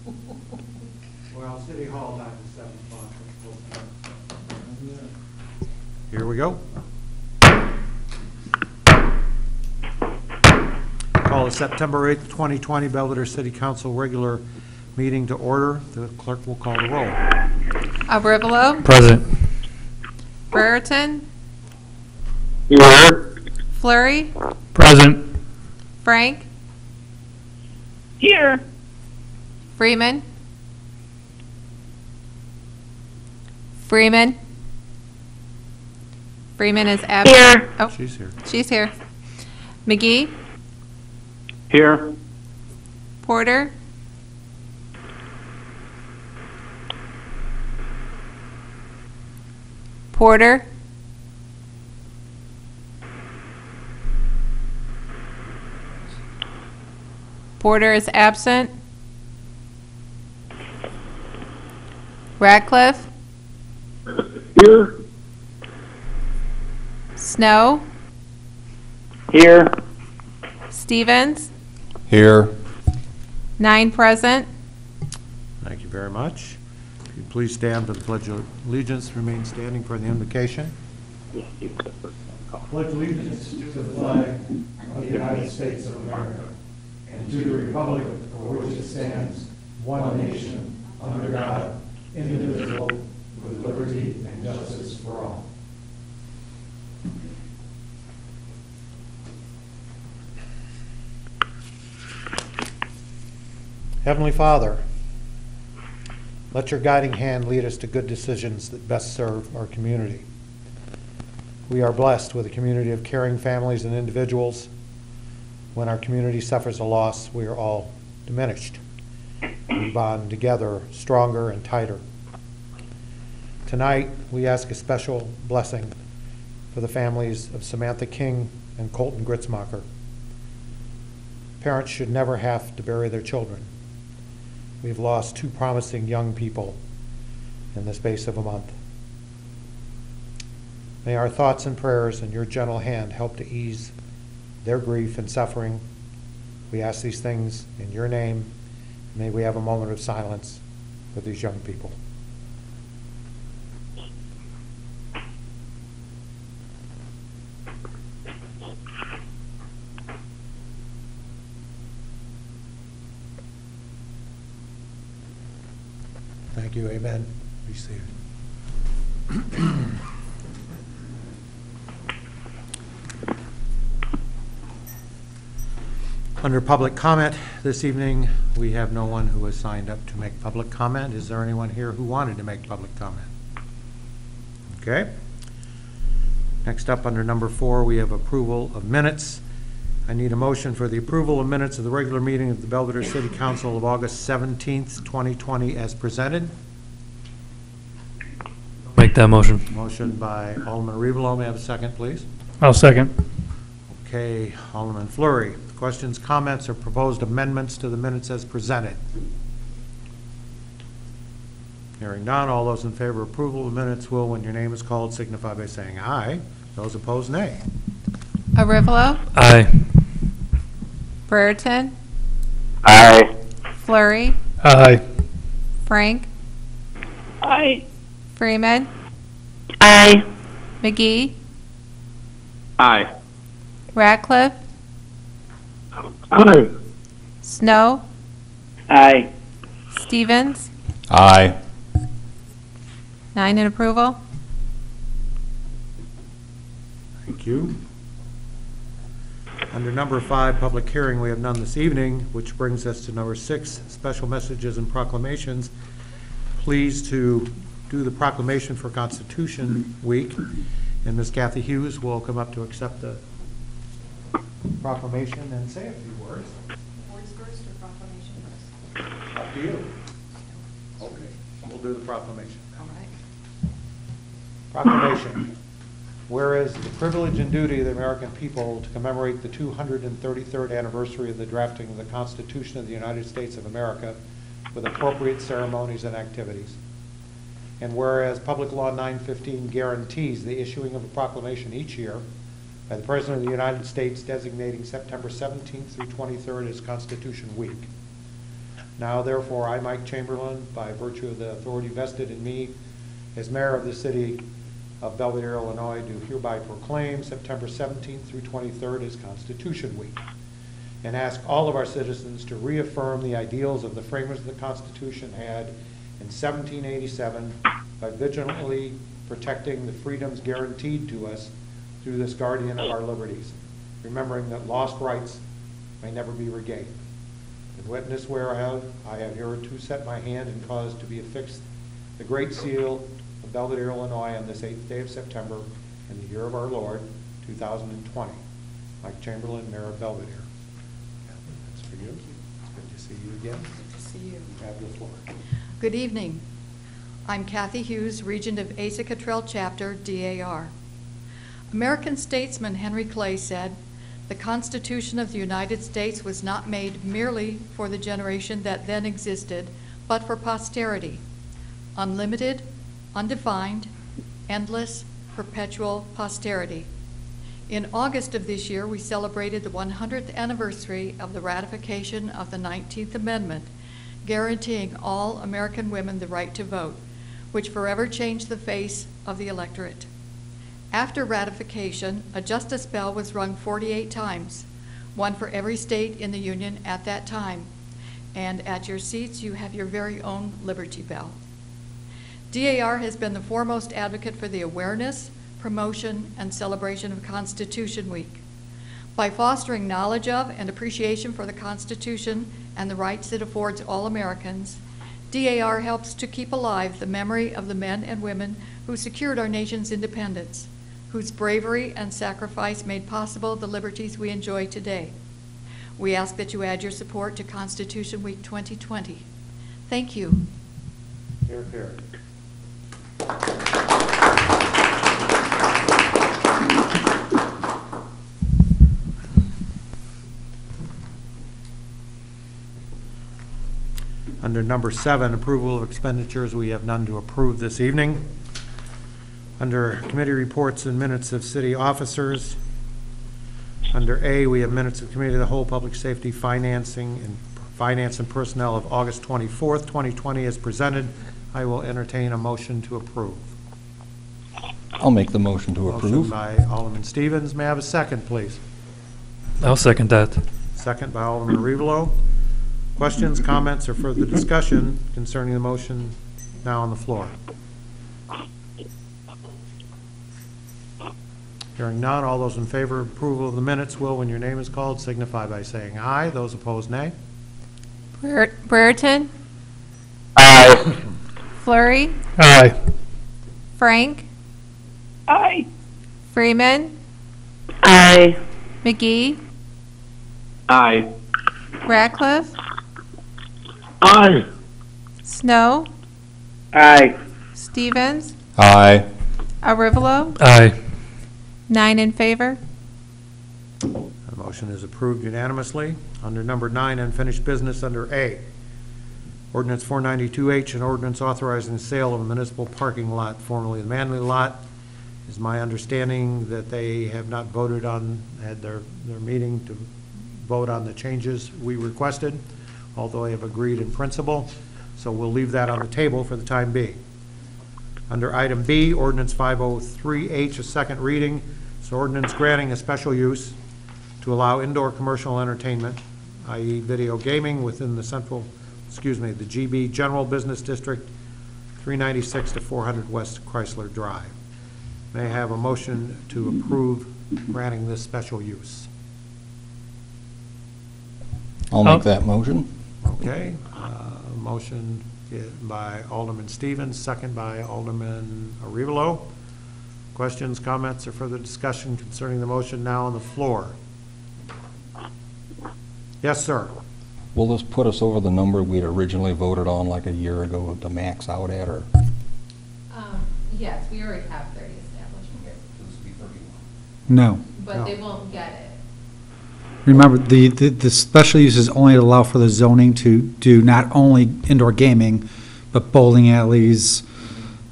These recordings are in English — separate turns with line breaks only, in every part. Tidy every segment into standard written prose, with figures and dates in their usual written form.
Well, City Hall time is 7 o'clock. Here we go. Call the September 8th, 2020 Belvedere City Council regular meeting to order. The clerk will call the roll.
Abrivalo.
Present.
Brereton.
Here.
Fleury.
Present.
Frank.
Here.
Freeman. Freeman. Freeman is absent.
Here.
Oh,
She's here.
she's here. McGee.
Here.
Porter. Porter. Porter is absent. Radcliffe.
Here.
Snow.
Here.
Stevens.
Here.
9 present.
Thank you very much. If you please stand for the Pledge of Allegiance, remain standing for the invocation.
Pledge allegiance to the flag of the United States of America and to the republic for which it stands, one nation, under God, indivisible, with liberty and justice for all.
Heavenly Father, let your guiding hand lead us to good decisions that best serve our community. We are blessed with a community of caring families and individuals. When our community suffers a loss, we are all diminished. We bond together stronger and tighter. Tonight, we ask a special blessing for the families of Samantha King and Colton Gritzmacher. Parents should never have to bury their children. We've lost 2 promising young people in the space of a month. May our thoughts and prayers and your gentle hand help to ease their grief and suffering. We ask these things in your name. May we have a moment of silence for these young people. Thank you. Amen. Be seated. Under public comment this evening, we have no one who has signed up to make public comment. Is there anyone here who wanted to make public comment? Okay. Next up, under number 4, we have approval of minutes. I need a motion for the approval of minutes of the regular meeting of the Belvedere City Council of August 17th, 2020 as presented.
Make that motion.
Motion by Alderman Arivalo. May I have a second, please?
I'll second.
Okay, Alderman Fleury. Questions, comments, or proposed amendments to the minutes as presented? Hearing none, all those in favor of approval of the minutes will, when your name is called, signify by saying aye. Those opposed, nay.
Arivalo.
Aye.
Brereton.
Aye.
Fleury.
Aye.
Frank.
Aye.
Freeman.
Aye.
McGee.
Aye.
Radcliffe.
Aye.
Snow.
Aye.
Stevens.
Aye.
9 in approval.
Thank you. Under number 5, public hearing, we have none this evening, which brings us to number 6, special messages and proclamations. Pleased to do the proclamation for Constitution Week, and Ms. Kathy Hughes will come up to accept the proclamation and say a few words.
Words first or proclamation first?
Up to you. Okay, we'll do the proclamation.
All right.
Proclamation. Whereas the privilege and duty of the American people to commemorate the 233rd anniversary of the drafting of the Constitution of the United States of America with appropriate ceremonies and activities. And whereas Public Law 915 guarantees the issuing of a proclamation each year by the President of the United States designating September 17th through 23rd as Constitution Week. Now therefore, I, Mike Chamberlain, by virtue of the authority vested in me as mayor of the city of Belvedere, Illinois, do hereby proclaim September 17th through 23rd as Constitution Week, and ask all of our citizens to reaffirm the ideals of the framers of the Constitution had in 1787 by vigilantly protecting the freedoms guaranteed to us through this guardian of our liberties, remembering that lost rights may never be regained. In witness whereof, I have hereto set my hand and caused to be affixed the great seal of Belvedere, Illinois, on this 8th day of September in the year of our Lord, 2020. Mike Chamberlain, Mayor of Belvedere. That's for you. It's good to see you again.
Good to see you.
You have the floor.
Good evening. I'm Kathy Hughes, Regent of Asa Cottrell Chapter, DAR. American statesman Henry Clay said, "The Constitution of the United States was not made merely for the generation that then existed, but for posterity. Unlimited, undefined, endless, perpetual posterity." In August of this year, we celebrated the 100th anniversary of the ratification of the 19th Amendment, guaranteeing all American women the right to vote, which forever changed the face of the electorate. After ratification, a justice bell was rung 48 times, one for every state in the Union at that time. And at your seats, you have your very own Liberty Bell. DAR has been the foremost advocate for the awareness, promotion, and celebration of Constitution Week. By fostering knowledge of and appreciation for the Constitution and the rights it affords all Americans, DAR helps to keep alive the memory of the men and women who secured our nation's independence, whose bravery and sacrifice made possible the liberties we enjoy today. We ask that you add your support to Constitution Week 2020. Thank you.
Here, here. Under number 7, approval of expenditures, we have none to approve this evening. Under committee reports and minutes of city officers, under A, we have minutes of Committee of the Whole, Public Safety, Finance and Personnel of August 24th, 2020 as presented. I will entertain a motion to approve.
I'll make the motion to approve.
Motion by Alderman Stevens. May I have a second, please?
I'll second that.
Second by Alderman Arevalo. Questions, comments, or further discussion concerning the motion now on the floor? Hearing none, all those in favor of approval of the minutes will, when your name is called, signify by saying aye. Those opposed, nay.
Brereton,
Aye.
Flurry,
Aye.
Frank,
Aye.
Freeman,
Aye.
McGee,
Aye.
Ratcliffe,
Aye.
Snow,
Aye.
Stevens,
Aye.
Arivalo,
Aye.
9 in favor.
The motion is approved unanimously. Under number 9, unfinished business, under A, ordinance 492H, an ordinance authorizing the sale of a municipal parking lot, formerly the Manley lot. It is my understanding that they have not voted on, had their meeting to vote on the changes we requested, although they have agreed in principle. So we'll leave that on the table for the time being. Under item B, ordinance 503H, a second reading. It's an ordinance granting a special use to allow indoor commercial entertainment, i.e. video gaming, within the the GB General Business District, 396 to 400 West Chrysler Drive. May I have a motion to approve granting this special use?
I'll make that motion.
Okay, motion by Alderman Stevens, second by Alderman Arevalo. Questions, comments, or further discussion concerning the motion now on the floor? Yes, sir.
Will this put us over the number we'd originally voted on like a year ago to max out at, or?
Yes, we already have 30 established here,
No.
but
No.
they won't get it.
Remember, the special uses only allow for the zoning to do not only indoor gaming, but bowling alleys,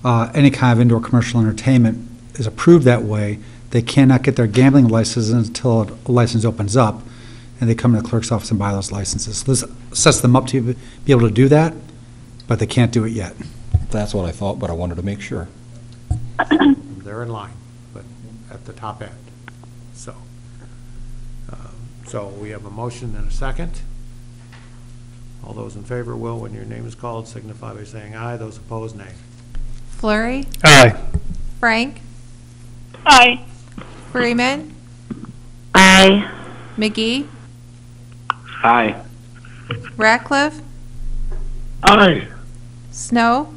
any kind of indoor commercial entertainment is approved that way. They cannot get their gambling license until a license opens up.
and they come to the clerk's office and buy those licenses. This sets them up to be able to do that, but they can't do it yet.
That's what I thought, but I wanted to make sure.
They're in line, but at the top end. So we have a motion and a second. All those in favor will, when your name is called, signify by saying aye. Those opposed, nay.
Flurry,
Aye.
Frank,
Aye.
Freeman,
Aye.
McGee,
Aye.
Ratcliffe,
Aye.
Snow,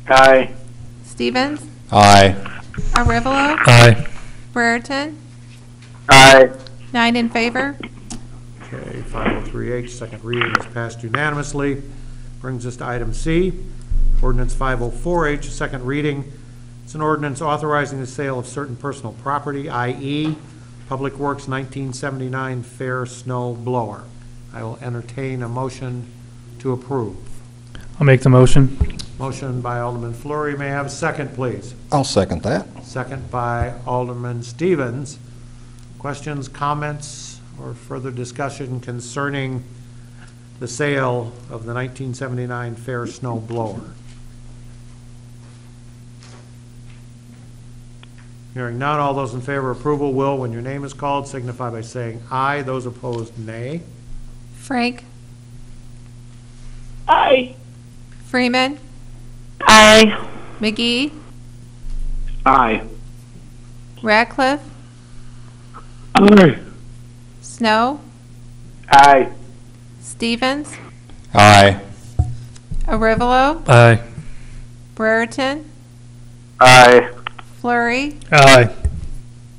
Aye.
Stevens,
Aye.
Arivalo,
Aye.
Brereton,
Aye.
9 in favor.
Okay, 503H, second reading is passed unanimously. Brings us to item C, ordinance 504H, second reading. It's an ordinance authorizing the sale of certain personal property, i.e. Public Works 1979 Fair Snow Blower. I will entertain a motion to approve.
I'll make the motion.
Motion by Alderman Fleury. May I have a second, please?
I'll second that.
Second by Alderman Stevens. Questions, comments, or further discussion concerning the sale of the 1979 Fair Snow Blower? Hearing none, all those in favor of approval will, when your name is called, signify by saying aye. Those opposed, nay.
Frank,
Aye.
Freeman,
Aye.
McGee,
Aye.
Ratcliffe,
Aye.
Snow,
Aye.
Stevens,
Aye.
Arivalo,
Aye.
Brereton,
Aye.
Flurry,
Aye.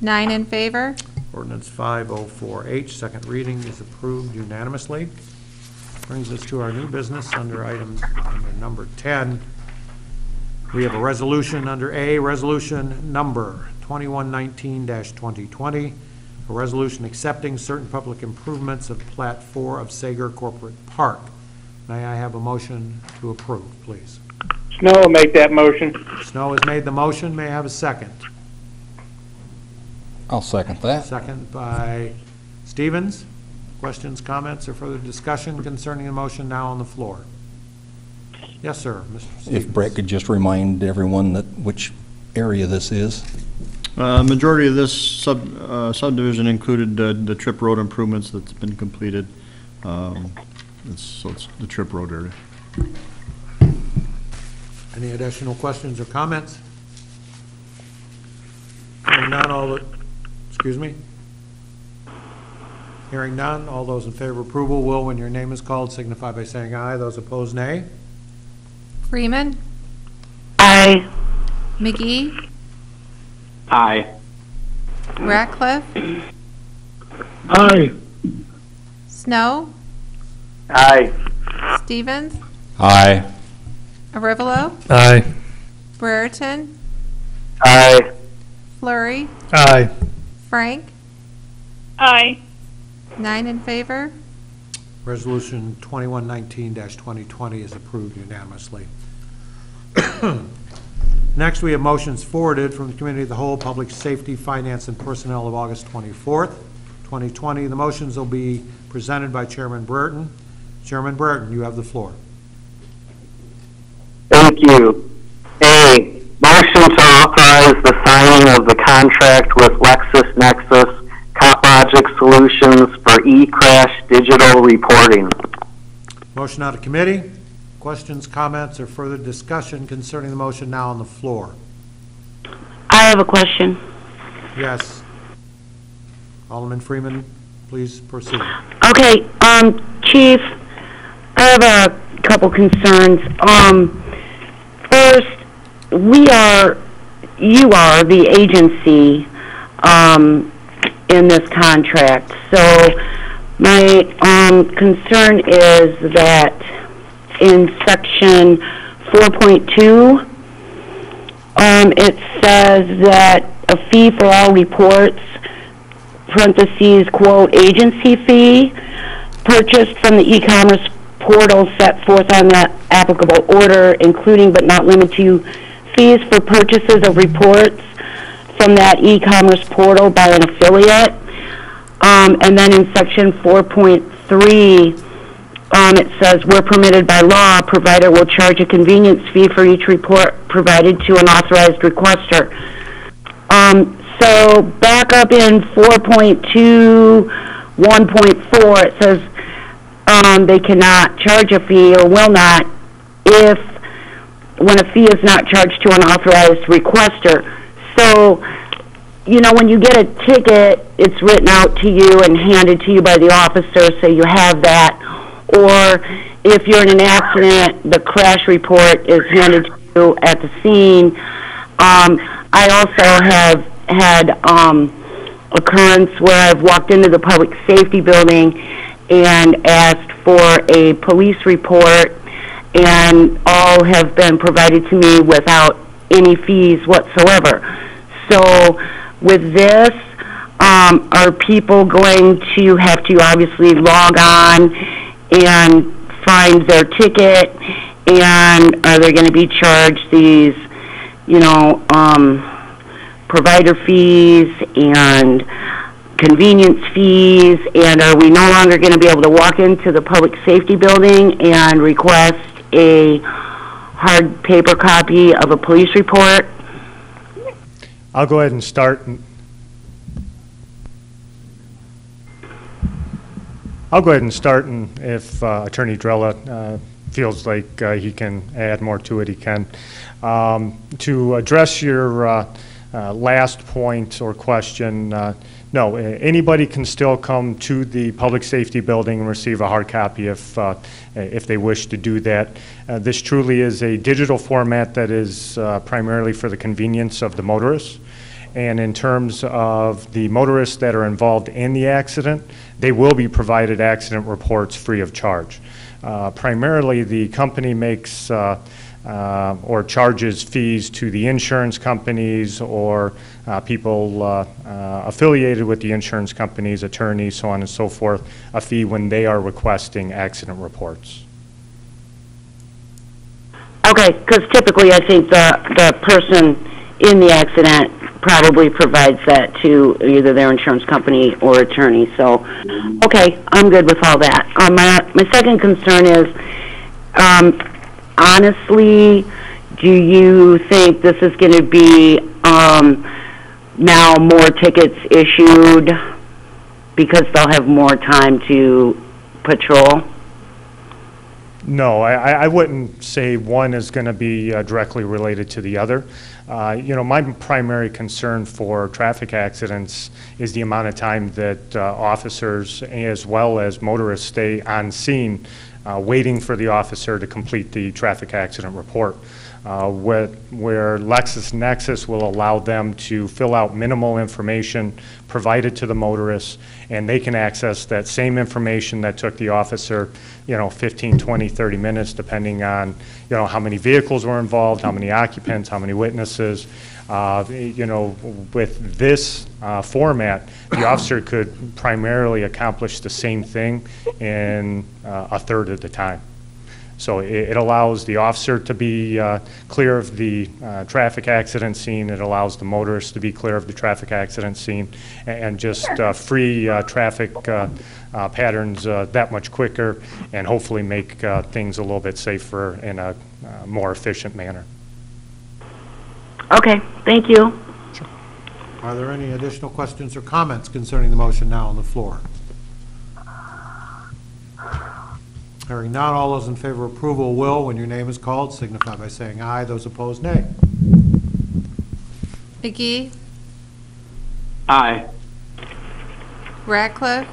9 in favor.
Ordinance 504H, second reading, is approved unanimously. Brings us to our new business under number 10. We have a resolution under A, resolution number 2119-2020, a resolution accepting certain public improvements of Plat 4 of Sager Corporate Park. May I have a motion to approve, please?
Snow will make that motion.
Snow has made the motion. May I have a second?
I'll second that.
Second by Stevens. Questions, comments, or further discussion concerning the motion now on the floor? Yes, sir, Mr. Stevens.
If Brett could just remind everyone which area this is.
Majority of this subdivision included the Trip Road improvements that's been completed. So it's the Trip Road area.
Any additional questions or comments? Hearing none, excuse me? Hearing none, all those in favor of approval will, when your name is called, signify by saying aye. Those opposed, nay.
Freeman,
Aye.
McGee,
Aye.
Ratcliffe,
Aye.
Snow,
Aye.
Stevens,
Aye.
Arivalo,
Aye.
Brereton,
Aye.
Flurry,
Aye.
Frank,
Aye.
9 in favor.
Resolution 2119-2020 is approved unanimously. Next, we have motions forwarded from the Committee of the Whole, Public Safety, Finance, and Personnel of August 24th, 2020. The motions will be presented by Chairman Brereton. Chairman Brereton, you have the floor.
Thank you. A, motion to authorize the signing of the contract with LexisNexis CopLogic Solutions for eCrash digital reporting.
Motion out of committee. Questions, comments, or further discussion concerning the motion now on the floor?
I have a question.
Yes. Alderman Freeman, please proceed.
Okay, Chief, I have a couple concerns. First, you are the agency, in this contract. So my, concern is that in section 4.2, it says that a fee for all reports, parentheses, quote, agency fee, purchased from the e-commerce portal set forth on that applicable order, including but not limited to fees for purchases of reports from that e-commerce portal by an affiliate. And then in section 4.3, it says, where permitted by law, provider will charge a convenience fee for each report provided to an authorized requester. So back up in 4.2, 1.4, it says they cannot charge a fee or will not if when a fee is not charged to an authorized requester. So, you know, when you get a ticket, it's written out to you and handed to you by the officer, so you have that. Or if you're in an accident, the crash report is handed to you at the scene. I also have had occurrence where I've walked into the public safety building and asked for a police report, and all have been provided to me without any fees whatsoever. So with this, are people going to have to obviously log on and find their ticket, and are they going to be charged these, you know, provider fees and convenience fees, and are we no longer going to be able to walk into the public safety building and request a hard paper copy of a police report?
I'll go ahead and start. And if Attorney Drella feels like he can add more to it, he can. To address your last point or question, no, anybody can still come to the public safety building and receive a hard copy if they wish to do that. This truly is a digital format that is primarily for the convenience of the motorists. And in terms of the motorists that are involved in the accident, they will be provided accident reports free of charge. Primarily, the company makes or charges fees to the insurance companies or people affiliated with the insurance companies, attorneys, so on and so forth, a fee when they are requesting accident reports.
Okay, because typically I think the person in the accident probably provides that to either their insurance company or attorney. So, okay, I'm good with all that. My second concern is, honestly, do you think this is going to be now more tickets issued because they'll have more time to patrol?
No, I wouldn't say one is going to be directly related to the other. You know, my primary concern for traffic accidents is the amount of time that officers as well as motorists stay on scene waiting for the officer to complete the traffic accident report. Where LexisNexis will allow them to fill out minimal information provided to the motorists, and they can access that same information that took the officer, you know, 15, 20, 30 minutes, depending on, you know, how many vehicles were involved, how many occupants, how many witnesses. You know, with this format, the officer could primarily accomplish the same thing in a third of the time. So it allows the officer to be clear of the traffic accident scene. It allows the motorist to be clear of the traffic accident scene, and just free traffic patterns that much quicker, and hopefully make things a little bit safer in a more efficient manner.
Okay, thank you.
Sure. Are there any additional questions or comments concerning the motion now on the floor? Hearing none, all those in favor of approval will, when your name is called, signify by saying aye. Those opposed, nay.
McGee,
Aye.
Ratcliffe,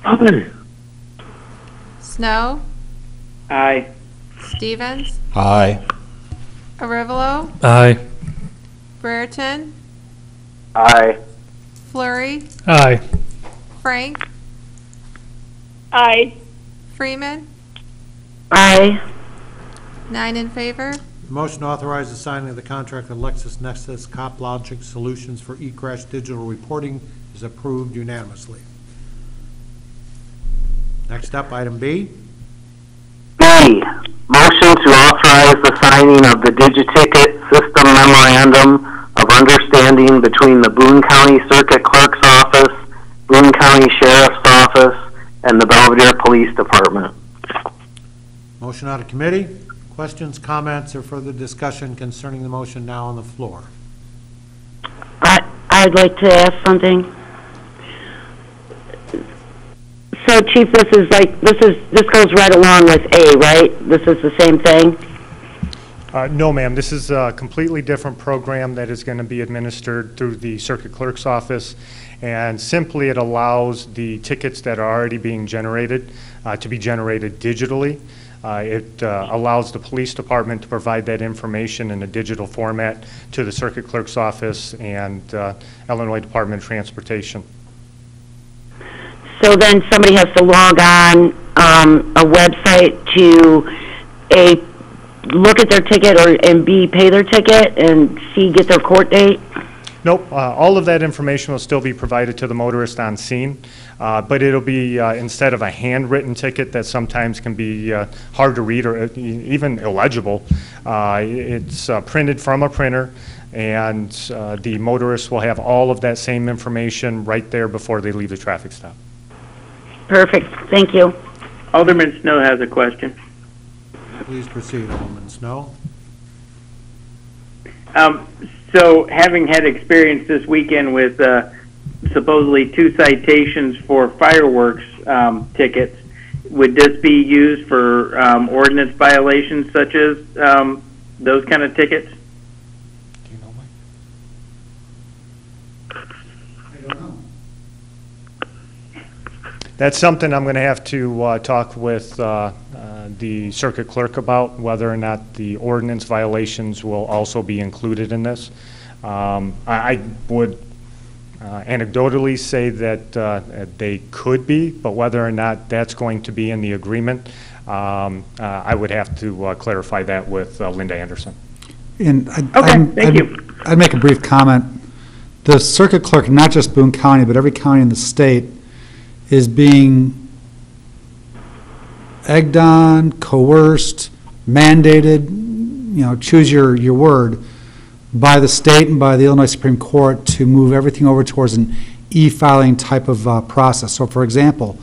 Aye.
Snow,
Aye.
Stevens,
Aye.
Arivalo,
Aye.
Brereton,
Aye.
Flurry,
Aye.
Frank,
Aye.
Freeman,
Aye.
9 in favor.
The motion authorizes the signing of the contract with LexisNexis CopLogic Solutions for eCrash digital reporting is approved unanimously. Next up, item B.
B, motion to authorize the signing of the DigiTicket System Memorandum of Understanding between the Boone County Circuit Clerk's Office Boone County Sheriff's Office, and the Belvedere Police Department.
Motion out of committee. Questions, comments, or further discussion concerning the motion now on the floor?
I'd like to ask something. So, Chief, this goes right along with A, right? This is the same thing?
No, ma'am. This is a completely different program that is going to be administered through the Circuit Clerk's office, and simply it allows the tickets that are already being generated to be generated digitally. It allows the police department to provide that information in a digital format to the Circuit Clerk's office and Illinois Department of Transportation.
So then somebody has to log on a website to A, look at their ticket, and B, pay their ticket, and C, get their court date?
Nope. All of that information will still be provided to the motorist on scene, but it'll be, instead of a handwritten ticket that sometimes can be hard to read or even illegible, it's printed from a printer, and the motorist will have all of that same information right there before they leave the traffic stop.
Perfect. Thank you.
Alderman Snow has a question.
Please proceed, Alderman Snow.
So, having had experience this weekend with supposedly 2 citations for fireworks tickets, would this be used for ordinance violations such as those kind of tickets?
Do you know, Mike?
I don't know.
That's something I'm going to have to talk with the circuit clerk about, whether or not the ordinance violations will also be included in this. I would anecdotally say that they could be, but whether or not that's going to be in the agreement, I would have to clarify that with Linda Anderson.
And
Thank you.
I'd make a brief comment. The circuit clerk, not just Boone County, but every county in the state, is being egged on, coerced, mandated, choose your word, by the state and by the Illinois Supreme Court to move everything over towards an e-filing type of process. So, for example,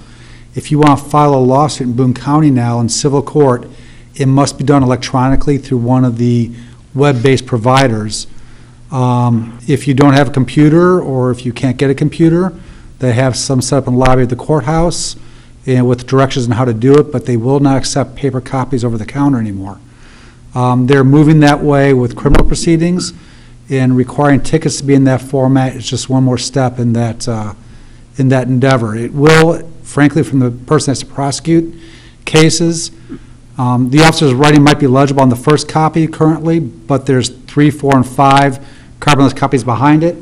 if you want to file a lawsuit in Boone County now in civil court, it must be done electronically through one of the web-based providers. If you don't have a computer, or if you can't get a computer, they have some set up in the lobby of the courthouse and with directions on how to do it, but they will not accept paper copies over the counter anymore. They're moving that way with criminal proceedings, and requiring tickets to be in that format is just one more step in that endeavor. It will, frankly, from the person that's to prosecute cases, the officer's writing might be legible on the first copy currently, but there's 3, 4, and 5 carbonless copies behind it.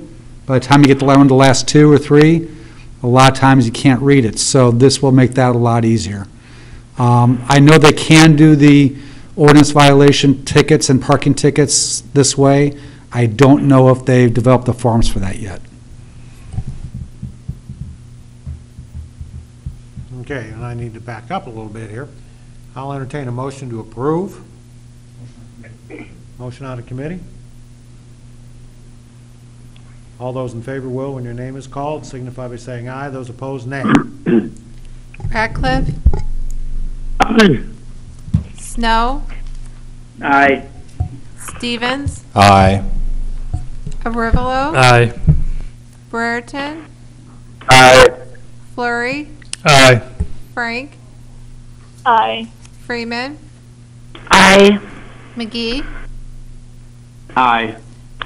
By the time you get to the last 2 or 3, a lot of times you can't read it. So this will make that a lot easier. I know they can do the ordinance violation tickets and parking tickets this way. I don't know if they've developed the forms for that yet.
Okay, and I need to back up a little bit here. I'll entertain a motion to approve. Motion out of committee. All those in favor will, when your name is called, signify by saying aye. Those opposed, nay.
Ratcliffe?
Aye.
Snow?
Aye.
Stevens?
Aye.
Arivalo?
Aye.
Brereton?
Aye.
Flurry?
Aye.
Frank?
Aye.
Freeman?
Aye.
McGee?
Aye.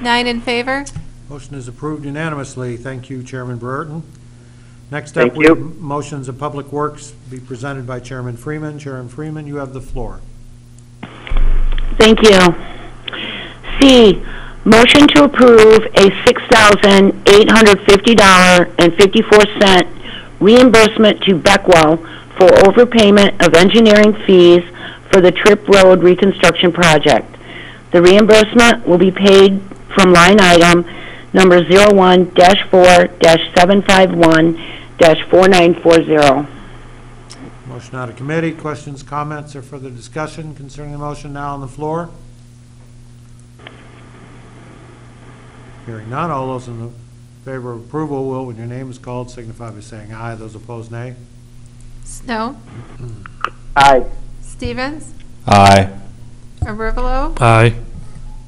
9 in favor.
Motion is approved unanimously. Thank you, Chairman Brereton. Next up,
Thank
we
you.
have motions of Public Works be presented by Chairman Freeman. Chairman Freeman, you have the floor.
Thank you. C, motion to approve a $6,850.54 reimbursement to Beckwell for overpayment of engineering fees for the Tripp Road reconstruction project. The reimbursement will be paid from line item number 01-4-751-4940.
Motion out of committee. Questions, comments, or further discussion concerning the motion now on the floor? Hearing none, all those in favor of approval will, when your name is called, signify by saying aye. Those opposed, nay.
Snow.
Aye.
Stevens.
Aye.
Arivalo.
Aye.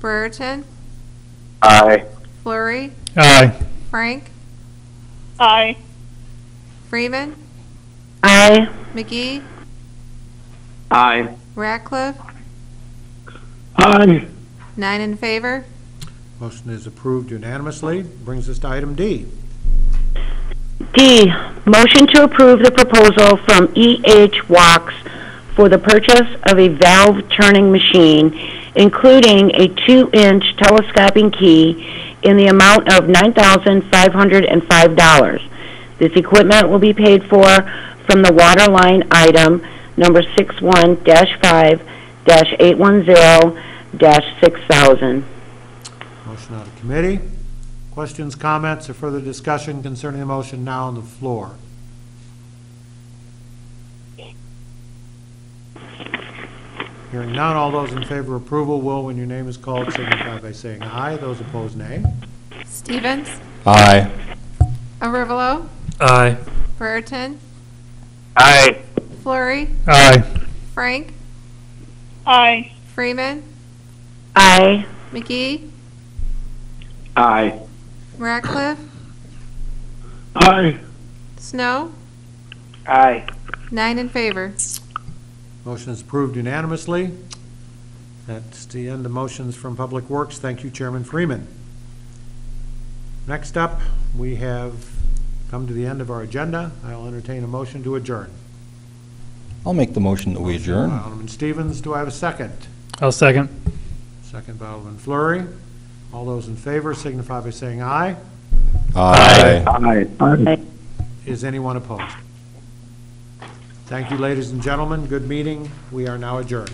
Brereton.
Aye.
Flurry.
Aye.
Frank.
Aye.
Freeman.
Aye.
McGee.
Aye.
Ratcliffe.
Aye.
9 in favor.
Motion is approved unanimously. Brings us to item D.
D, motion to approve the proposal from EH Walks for the purchase of a valve turning machine, including a 2-inch telescoping key in the amount of $9,505. This equipment will be paid for from the water line item number 61-5-810-6000.
Motion out of committee. Questions, comments, or further discussion concerning the motion now on the floor? Hearing none, all those in favor of approval will, when your name is called, signify by saying aye. Those opposed, nay.
Stevens.
Aye.
Arivalo.
Aye.
Brereton.
Aye.
Flurry.
Aye.
Frank.
Aye.
Freeman.
Aye.
McGee.
Aye.
Ratcliffe.
Aye.
Snow.
Aye.
9 in favor.
Motion is approved unanimously. That's the end of motions from Public Works. Thank you, Chairman Freeman. Next up, we have come to the end of our agenda. I'll entertain a motion to adjourn.
I'll make the motion that we adjourn.
Alderman Stevens, do I have a second?
I'll second.
Second by Alderman Fleury. All those in favor signify by saying aye.
Aye.
Aye.
Is anyone opposed? Thank you, ladies and gentlemen. Good meeting. We are now adjourned.